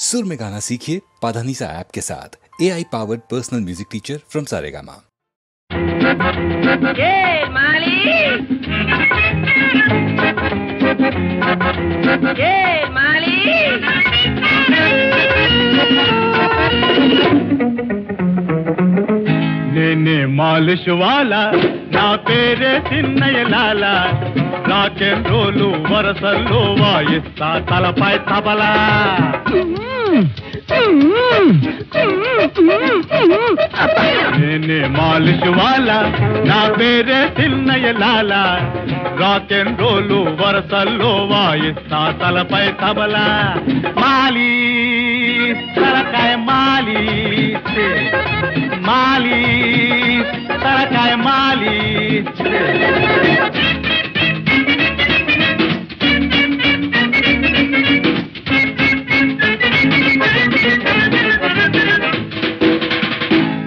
सुर में गाना सीखिए पाधानीसा ऐप के साथ। AI powered personal music teacher from Saregama. నేనే మాలిష్ వాలా నా పేరే చిన్నయ్య లాలా రాక్ అండ్ రోలు వరసల్లో వాయిస్తా తలపై తబలా నేనే మాలిష్ వాలా నా పేరే చిన్నయ్య లాలా రాక్ అండ్ రోలు వరసల్లో వాయిస్తా తలపై తబలా మాలి తలకాయ మాలి మాలి తలకాయ మాలి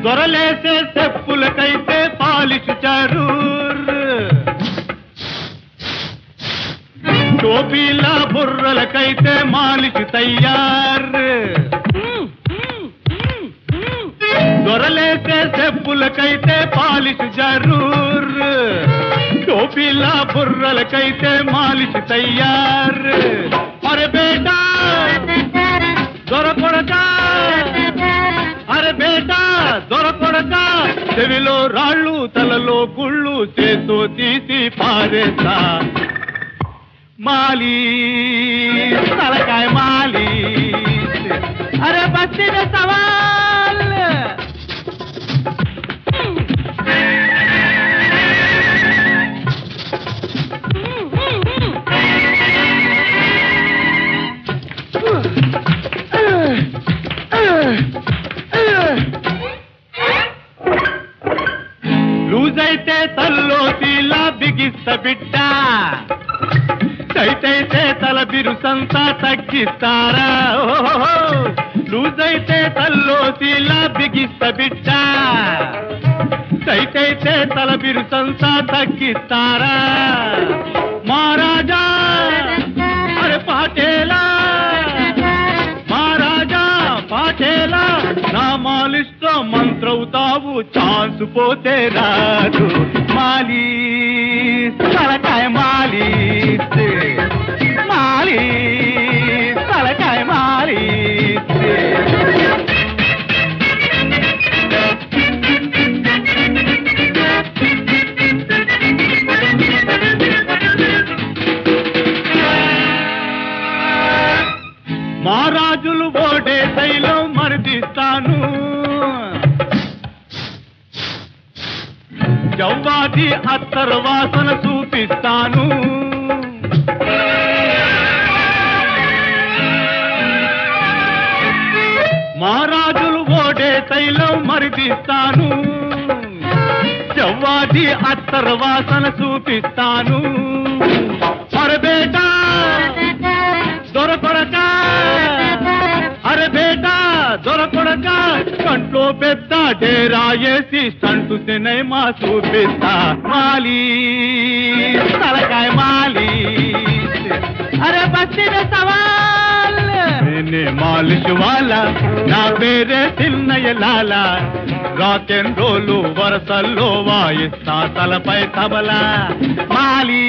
దొరలేసే చెప్పులకైతే పాలిష్ చరూర్ టోపీల బుర్రలకైతే మాలిష్ తయ్యార్ దొరలేసే చెప్పులకైతే పాలిష్ జరూర్ టోపీల బుర్రలకైతే మాలిష్ తయ్యార్ అరే బేటా దొరకొడకా అరే బేటా దొరకొడకా చెవిలో రాళ్ళు తలలో గుళ్ళు చేతో తీసి పారేస్తా మాలి తలకాయ మాలి అరే బస్తిన సవాల్ లూజైతే తల్లో తీలా బిగిస్త బిడ్డ టైటైతే తల బిరుసంతా తగ్గిస్తారా లూజైతే తల్లో తీలా బిగిస్త బిడ్డ టైటైతే తల బిరుసంతా తగ్గిస్తారా మహారాజా అరే పాటేలా మహారాజా పాటేలా నా మాలిష్తో మంత్రవుతావు ఛాన్స్ పోతే రాదు మాలి తలకాయ మాలి మాలి తలకాయ మాలి మహారాజులు ఓడే శైలం మరిదిస్తాను జవ్వాది అత్తర వాసన చూపిస్తాను మహారాజులు ఓడే తైలం మరిదిస్తాను జవ్వాది అత్తర వాసన చూపిస్తాను అరే బేటా దొరకొడకా అరే బేటా దొరకొడకా కంట్లో పెద్ద డేరా వేసి స్టంటు సినిమా చూపిస్తా మాలి తలకాయ మాలి అరే బస్తిన సవాల్ నేనే మాలిష్ వాలా నా పేరే చిన్నయ్య లాలా రాక్ అండ్ రోలు వరసల్లో వాయిస్తా తలపై తబలా మాలి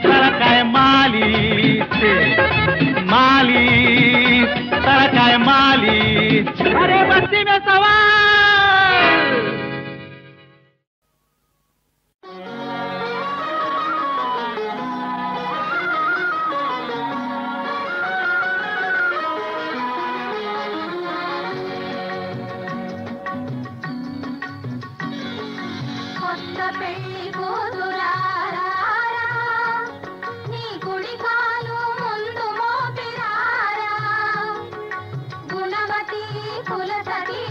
తలకాయ మాలి మాలి తలకాయ మాలి అరే బస్తిన సవాల్ గుణవతి కులసఖీ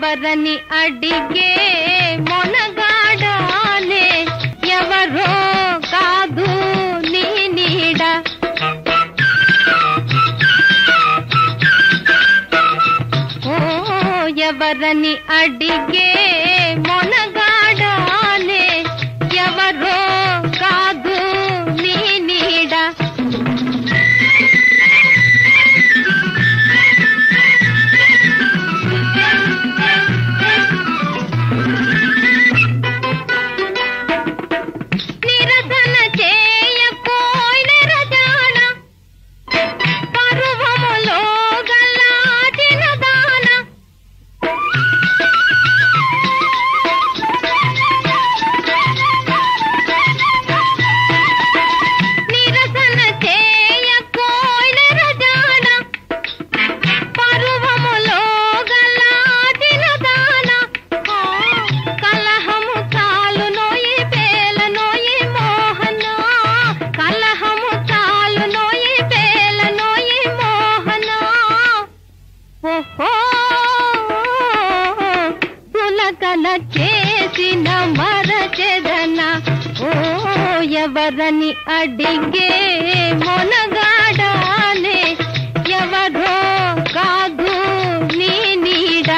ఎవరని అడిగే మొనగాడానే ఎవరో కాదు నీ నీడ ఓ ఎవరని అడిగే మొనగాడానే ఎవరో కాదు నీ నీడ చేసిన మరచెదన ఓ ఎవరని అడిగే మొనగాడానే ఎవరో కాదు నీ నీడ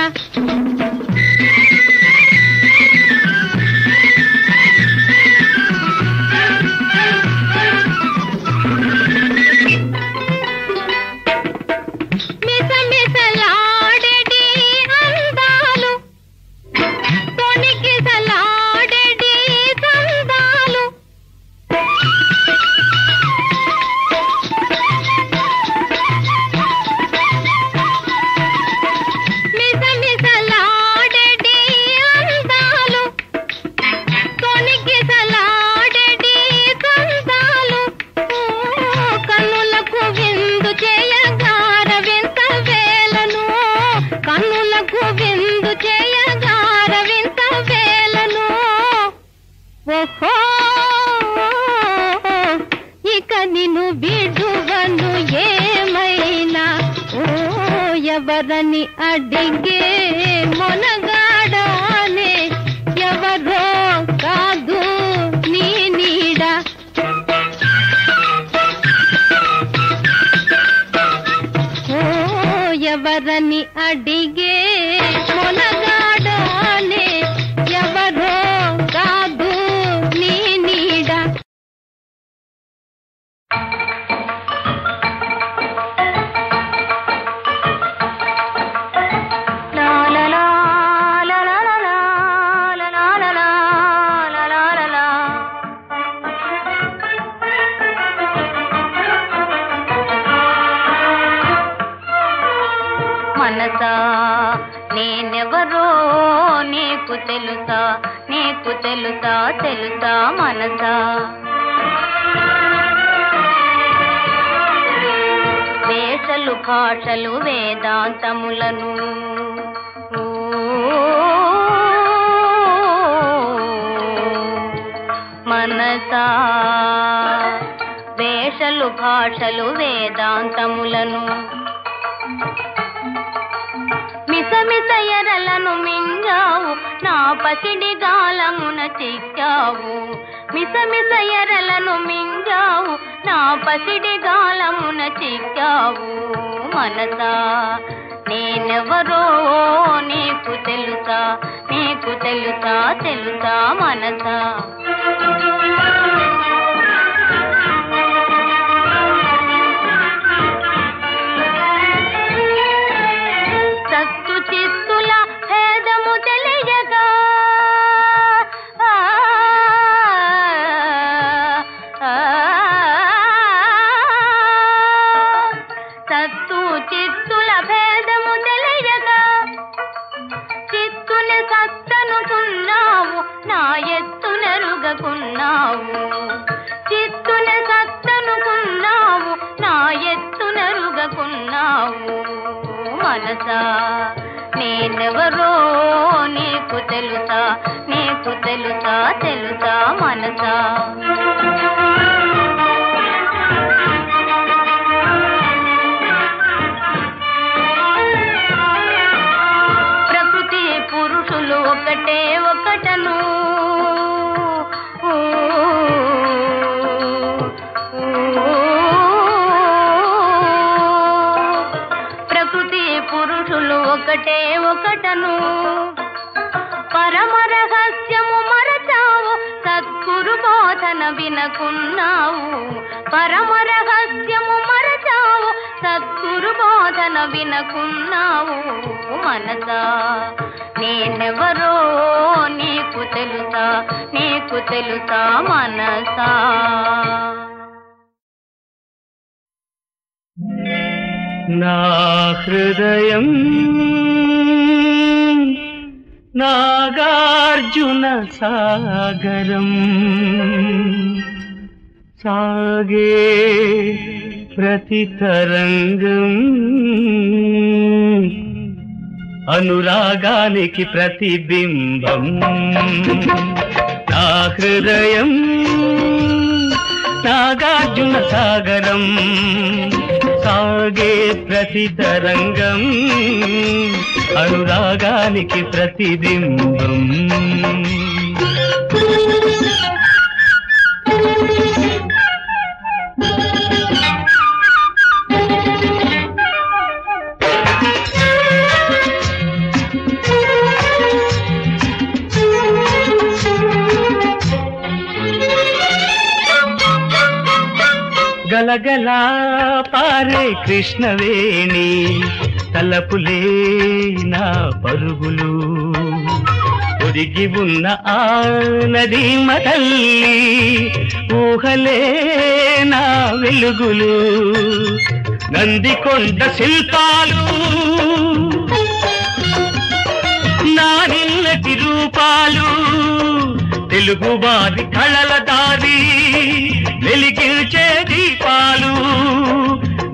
ఇక నిన్ను బిడువను ఏమైనా ఓ ఎవరని అడిగే మొనగాడానే ఎవరో కాదు నీ నీడ ఓ ఎవరని అడిగే మొనగాడానే ఎవరో కాదు నీ నీడ మనసా నేనెవరో నీకు తెలుసా నీకు తెలుసా తెలుసా మనసా వేషలు భాషలు వేదాంతములను మనసా వేషలు భాషలు వేదాంతములను మిసమిస ఎరలను మింగావు నా పసిడి గాలమున చిక్కావు మిసమిస ఎరలను మింగావు నా పసిడి గాలమున చిక్కావు మనసా నేనెవరో నీకు తెలుసా నీకు తెలుసా తెలుసా మనసా చిత్తుల భేదము తెలియగా సత్తు చిత్తుల భేదము తెలియగా చిత్తుని సత్తనుకున్నావు నా ఎత్తునరుగకున్నావు చిత్తుని సత్తనుకున్నావు నా ఎత్తునరుగకున్నావు మనసా నేనెవరో నీకు తెలుసా నీకు తెలుసా తెలుసా మనసా ప్రకృతి ఒకటే ఒకటను పరమ రహస్యము మరచావు సద్గురు బోధన వినకున్నావు పరమ రహస్యము మరచావు సద్గురు బోధన వినకున్నావు మనసా నేనెవరో నీకు తెలుసా మనసా నా హృదయం నాగార్జున సాగరం సాగే ప్రతి తరంగం అనురాగానికి ప్రతిబింబం నా హృదయం నాగార్జున సాగరం సాగే ప్రతి తరంగం అనురాగానికి ప్రతిబింబం గలగలా పారే కృష్ణవేణి తలపులే నా పరుగులు ఒరిగి ఉన్న ఆ నది మతల్లి ఊహలే నా వెలుగులు నందికొండ శిల్పాలు నా నిన్నటి రూపాలు తెలుగు వారి కళల దారి వెలిగించే దీపాలు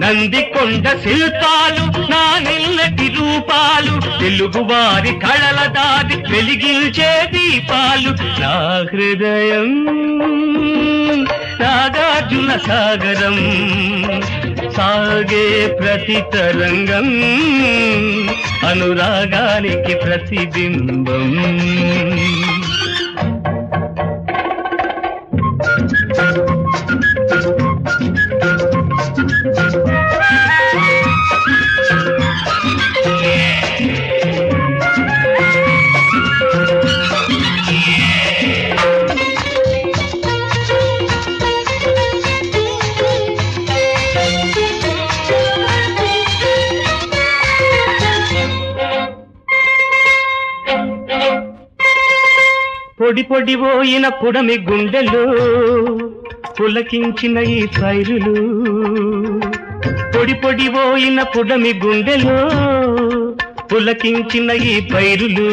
నందికొండ శిల్పాలు నా నిన్నటి రూపాలు తెలుగు వారి కళల దారి వెలిగించే దీపాలు నా హృదయం నాగార్జున సాగరం సాగే ప్రతి తరంగం అనురాగానికి ప్రతిబింబం పొడి పొడిపోయిన పుడమి గుండెలు పులకించిన ఈ పైరులు పొడి పొడిపోయిన పుడమి గుండెలు పులకించిన ఈ పైరులు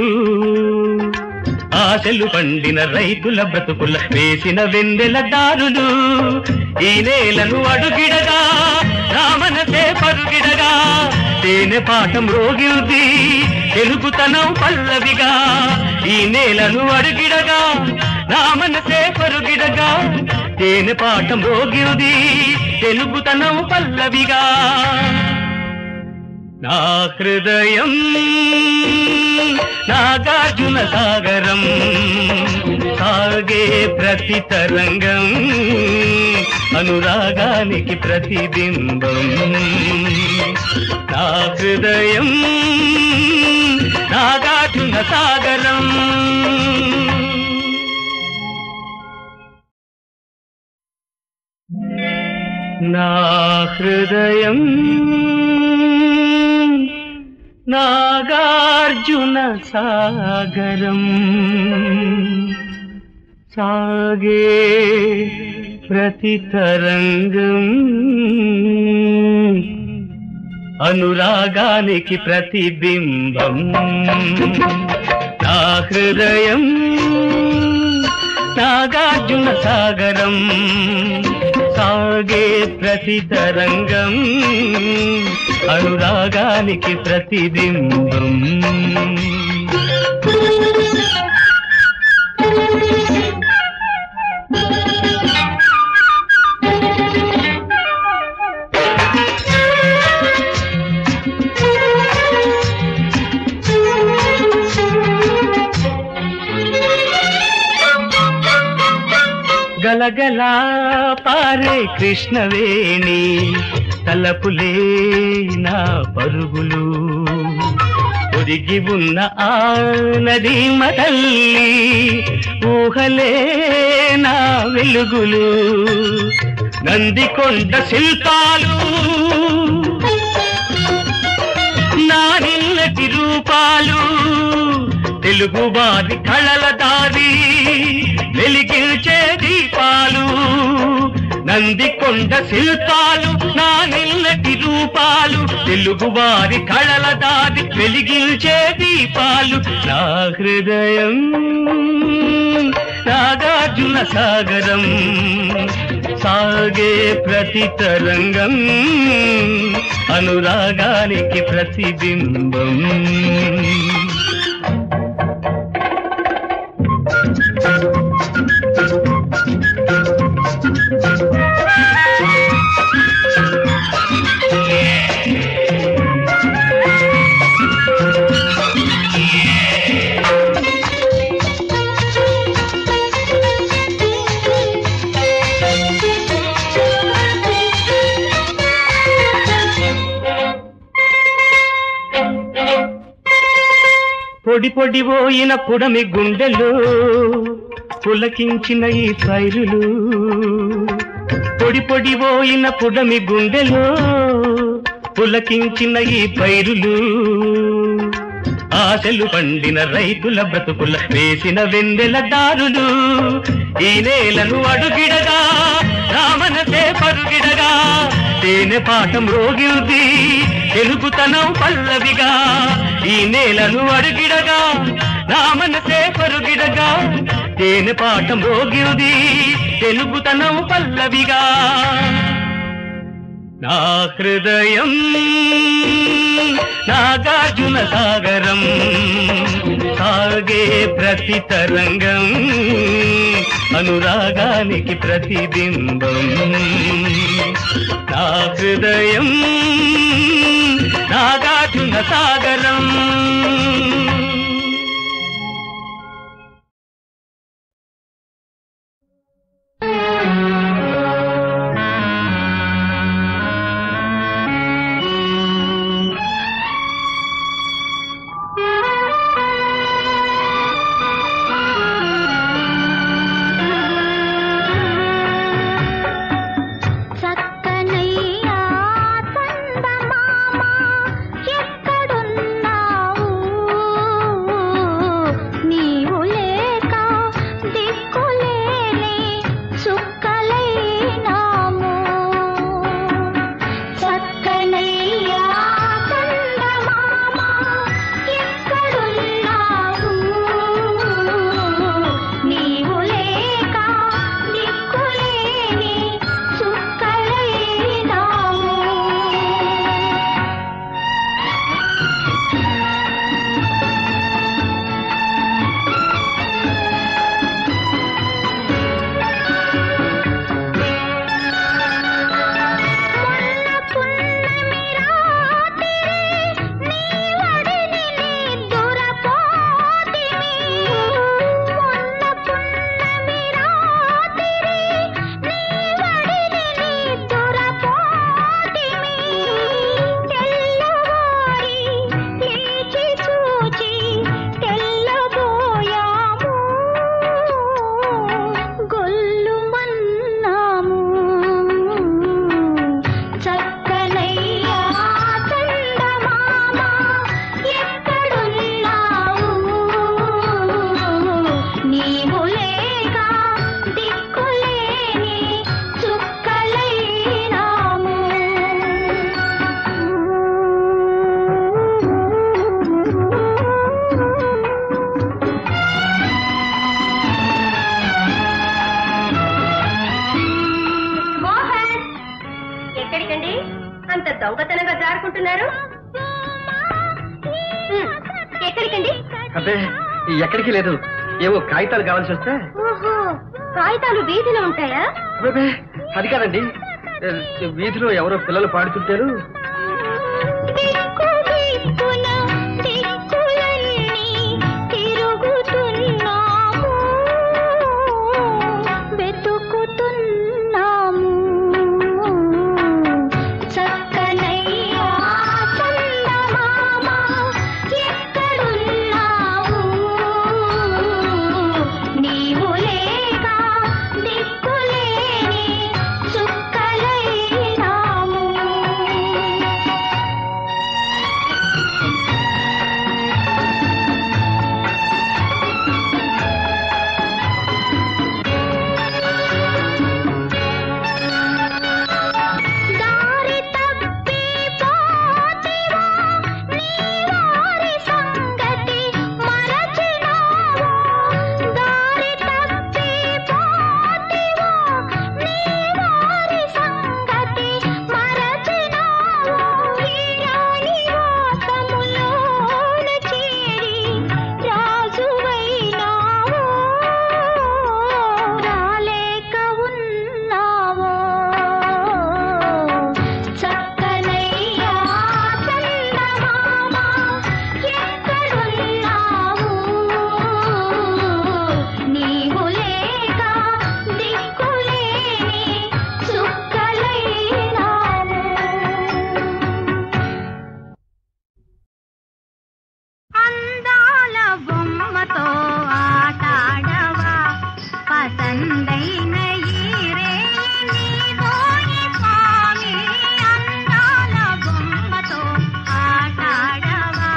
ఆశలు పండిన రైతుల బ్రతుకుల వేసిన వెన్నెల దారులు ఈ నేలను అడుగిడగా రామనసే పరుగిడగా తేనె పాఠం రోగిల్ది తెలుగుతనం పల్లవిగా ఈ నేలను అడుగిడగా రామనసే పరుగిడగా తేనె పాఠం రోగిల్ది తెలుగుతనం పల్లవిగా నా హృదయం నాగార్జున సాగరం సాగే ప్రతి తరంగం అనురాగానికి ప్రతిబింబం నా హృదయం నాగార్జున సాగరం నా హృదయం నాగార్జున సాగరం సాగే ప్రతి తరంగం అనురాగానికి ప్రతిబింబం నా హృదయం నాగార్జున సాగరం సాగే ప్రతి తరంగం అనురాగానికి ప్రతిబింబం గలగలా పారే కృష్ణవేణి తలపులే నా పరుగులు ఒదిగి ఉన్న ఆ నదీమ తల్లి ఊహలే నా వెలుగులు నందికొండ శిల్పాలు నా నిన్నటి రూపాలు తెలుగు వారి కళల దారి వెలిగించే దీపాలు నందికొండ శిల్పాలు నా నిన్నటి రూపాలు తెలుగు వారి కళల దారి వెలిగించే దీపాలు నా హృదయం నాగార్జున సాగరం సాగే ప్రతి తరంగం అనురాగానికి ప్రతిబింబం పొడి పొడి పోయిన పుడమి గుండెలు పులకించిన ఈ పైరులు పొడి పొడి పోయిన పుడమి గుండెలు పులకించిన ఈ పైరులు ఆశలు పండిన రైతుల బ్రతుకుల వేసిన వెన్నెల దారులు ఈ నేలను అడుగిడగా రామనసే పరుగిడగా తేనె పాఠం రోగిల్ది తెలుగుతనం పల్లవిగా ఈ నేలను అడుగిడగా నా మనసే పరుగిడగా తేనె పాఠం రోగిల్ది తెలుగుతనం పల్లవిగా నా హృదయం నాగార్జున సాగరం సాగే ప్రతి తరంగం అనురాగానికి ప్రతిబింబం నా హృదయం నాగార్జున సాగరం దొంగతనంగా జారుకుంటున్నారు. ఎక్కడికండి? అదే ఎక్కడికి లేదు, ఏవో కాగితాలు కావాల్సి వస్తే. ఓహో, కాగితాలు వీధిలో ఉంటాయా? అది కాదండి, వీధిలో ఎవరో పిల్లలు పాడుతుంటారు. చక్కనయ్యా చందమామ ఎక్కడ బొమ్మతో ఆటాడవా పసందైన ఈరే నీదోయి స్వామి అందాల బొమ్మతో ఆటాడవా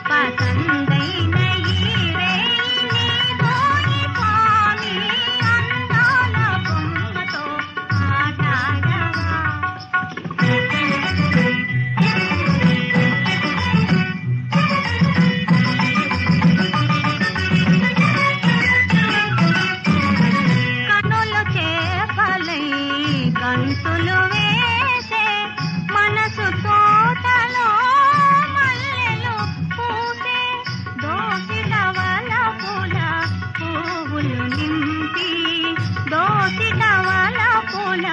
పసందైన ఈరే నీదోయి స్వామి అందాల బొమ్మతో ఆటాడవా కన్నులు చేపలై గంతులు వేసే మనసు తోటలో మల్లెలు పూసే దోసిటవల పూల పువ్వులు నింపి దోసిటవల పూల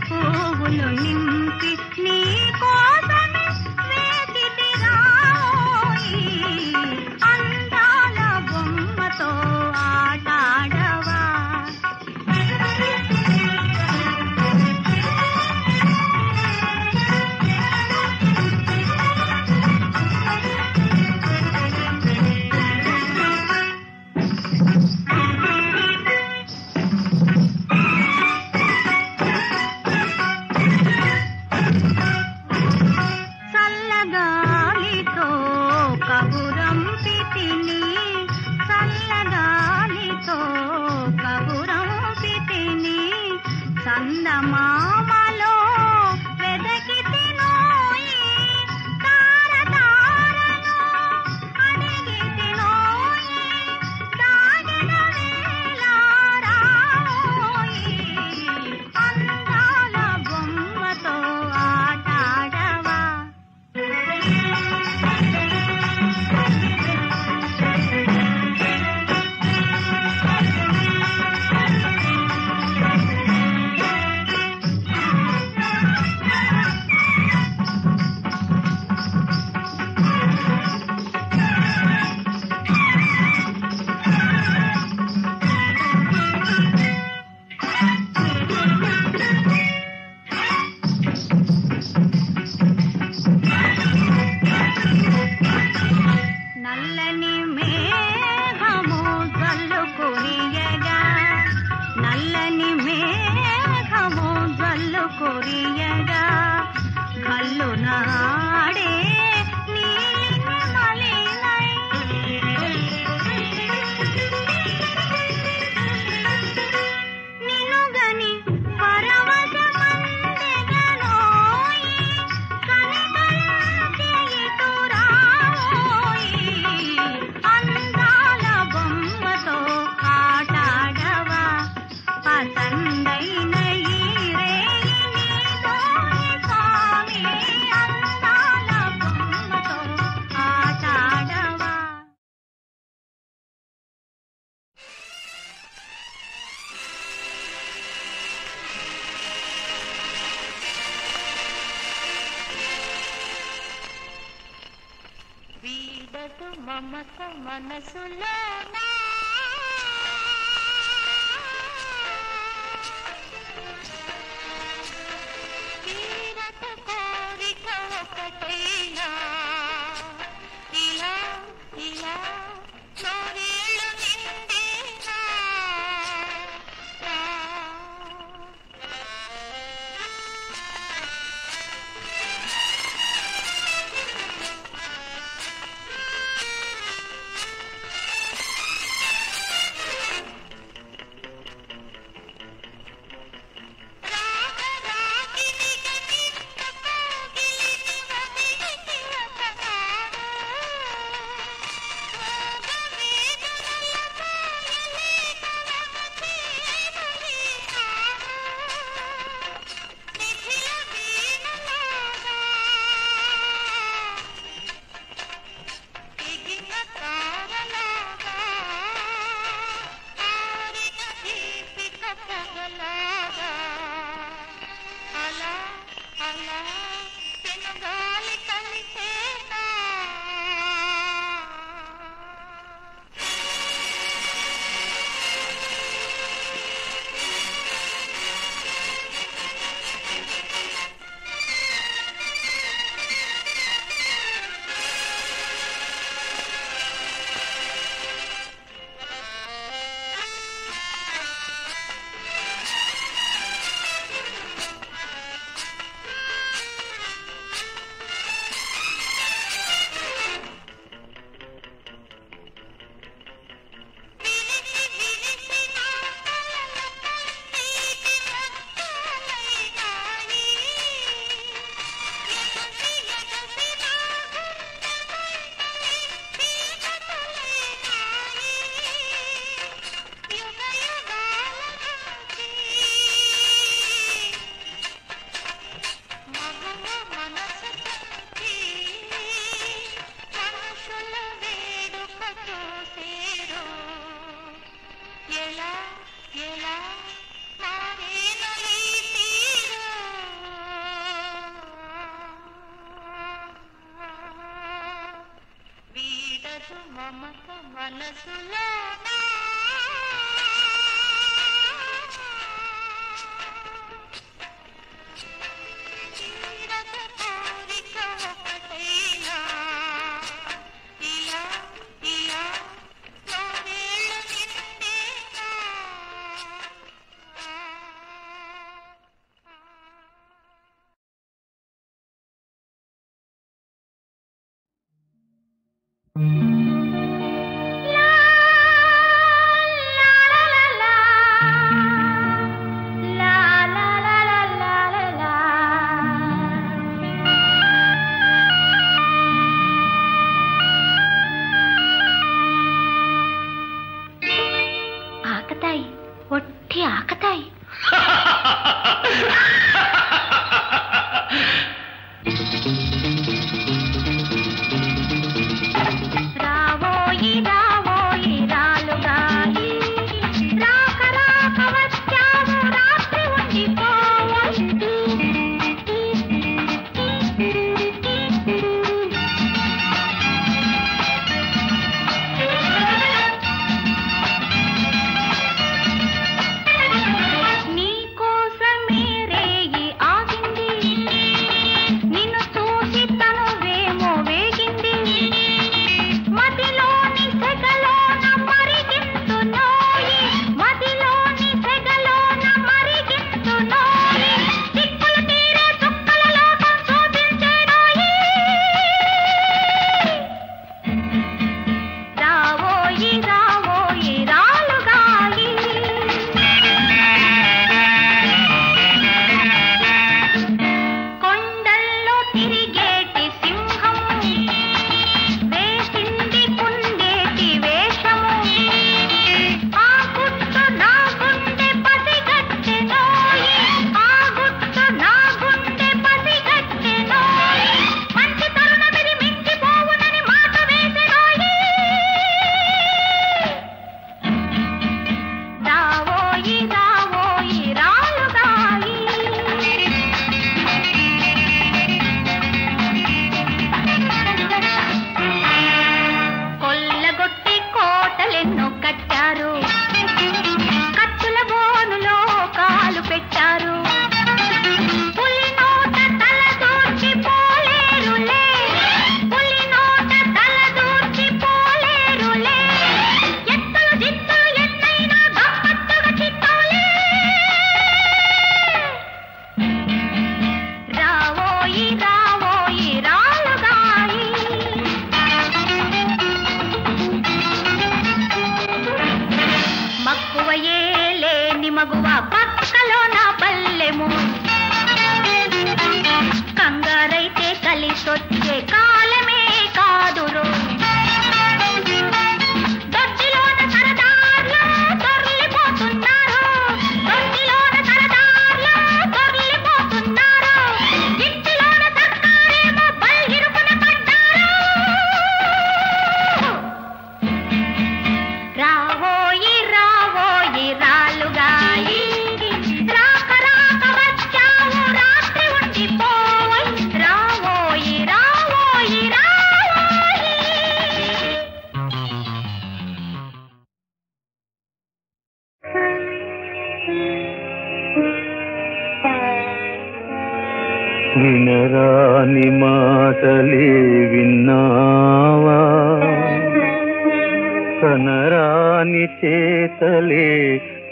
పువ్వులు నింపి నీ కోసమే వేచితిరాయి అందాల బొమ్మతో ఆటాడవా చల్లగాలితో కబురంపితిని చల్లగాలితో కబురంపితిని చందమామలో వెదకితినోయి తారతారను అడిగితినోయి దాగిన వేళ రావోయి అందాల బొమ్మతో ఆటాడవా నల్లని మేఘము జల్లు కురియగా నల్లని మేఘము జల్లు కురియగా కల్లు నాడే నీలిని మలినై నినుగని పరవశమందెగనోయి కనికరించెయితురావోయి అందాల బొమ్మతో ఆటాడవా పసందైన ఈరే నీదోయి స్వామి అందాల బొమ్మతో ఆటాడవా వీడదు మమత మనసులోనా వీరత కోరిక ఒకటైనా ఇలా ఇలా నూరేళ్ళు నిండేనా మమత మనసులో తీరత కోరిక ఒకటైనా ఇలా ఇలా నూరేళ్ళు నిండేనా ఆకతాయి, ఒట్టి ఆకతాయి. రావోయి రావోయి రాలుగాయి, రాక రాక వచ్చావు రాత్రి ఉండిపోవోయి. నీ కోసమే రేయి ఆగింది, నిన్ను చూసి తనువేమో వేగింది. మదిలోని సెగలోన మరిగింతునోయి, మదిలోని సెగలోన మరిగింతునోయి. దిక్కులు తీరే చుక్కల లోకం చూపించేనోయి. రావోయి రావోయి రాలుగాయి. కొండల్లో తిరిగేటి సింహం వేసింది కుందేటి వేషము. ఆ గుట్టు నా గుండె పసిగట్టెనోయి, ఆ గుట్టు నా గుండె పసిగట్టెనోయి. మంచి తరుణమిది మించిపోవునని మాట వేసెనోయి. రావోయి రావోయి రాలుగాయి. కొల్లగొట్టి కోటలెన్నో కట్టారు, కత్తుల బోనులో కాలు పెట్టారు. పులి నోట తల దూర్చి పోలేరులే, పులి నోట తల దూర్చి పోలేరులే. ఎత్తులు జిత్తులు ఎన్నైనా గమ్మత్తుగా చిత్తోలే. రావోయి రావోయి రాలుగాయి. మక్కువయే లేని మగువ పక్కలో నా పల్లెము, కంగారైతే కలిసొచ్చే కాలమే కాదురో. దొడ్డిలోన సరదార్లు దొర్లిపోతున్నారు, దొడ్డిలోన సరదార్లు దొర్లిపోతున్నారు. ఇంటిలోన సర్కారేమో బల్గిరుకున పడ్డారు. రావోయి రావోయి రాలుగాయి, రాక రాక వచ్చావు రాత్రి ఉండిపోయి. రావోయి రావోయి రావోయి. వినరాని మాటలే విన్నావా, కనరాని చేతలే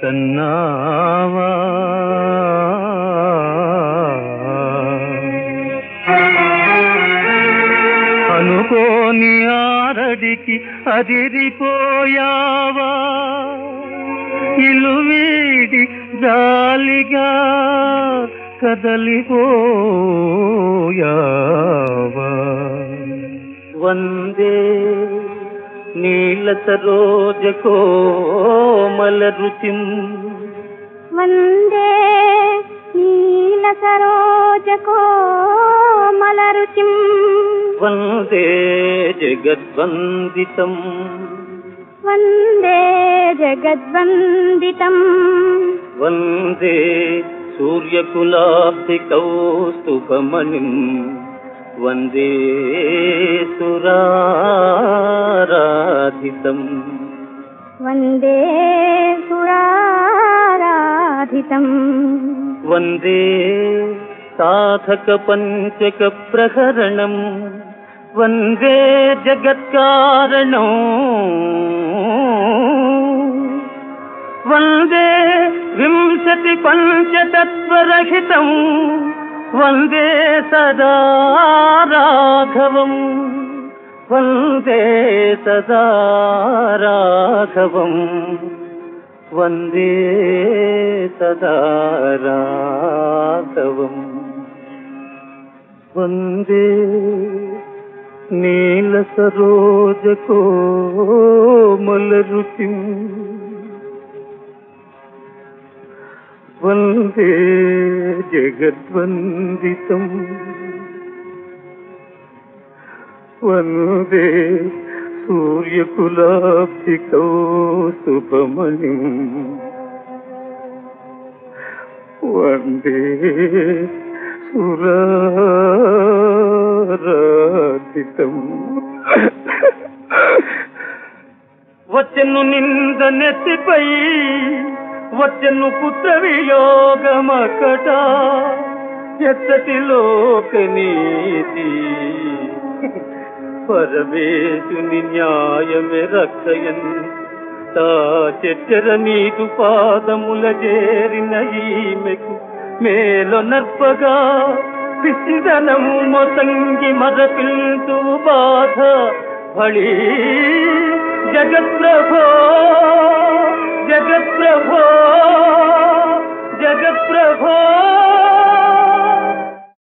కన్నావా. అనుకోని ఆరడికి అదిరిపోయావా, ఇల్లు వీడి జాలిగా కదలిపోయావా. వందే నీల సరోజ కోమల రుచిం, వందే నీల సరోజ కోమల రుచిం. వందే జగద్వందితం, వందే జగద్వందితం. వందే సూర్యకులాబ్ధి కౌస్తుభమణిం, వందే సురారాధితం. సాధితం వందే సురారాధితం వందే సాధక పంచక ప్రహరణం వందే జగత్కారణం వందే వింశతి పంచతత్వరహితం వందే సదా రాఘవం వందే సదా రాఘవం వందే సదా రాఘవం వందే నీల సరోజ కోమల రుచిం వందే జగద్వందితం వందే సూర్యకులాబ్ధికౌస్తుభమణిం వందే సురారాధితం వచ్చెను నింద నెత్తిపై వచ్చెను పుత్ర వియోగమకట ఎత్తటి లోకనీతి పరమేశుని న్యాయమే రక్షయన్ తా చెట్టెర నీదు పాదముల చేరిన ఈమెకు మేలో నర్పగా పిసిదనము మొసంగి మరపిల్తు బాధ భళీ జగత్ప్రభో జగత్ప్రభో జగత్ప్రభో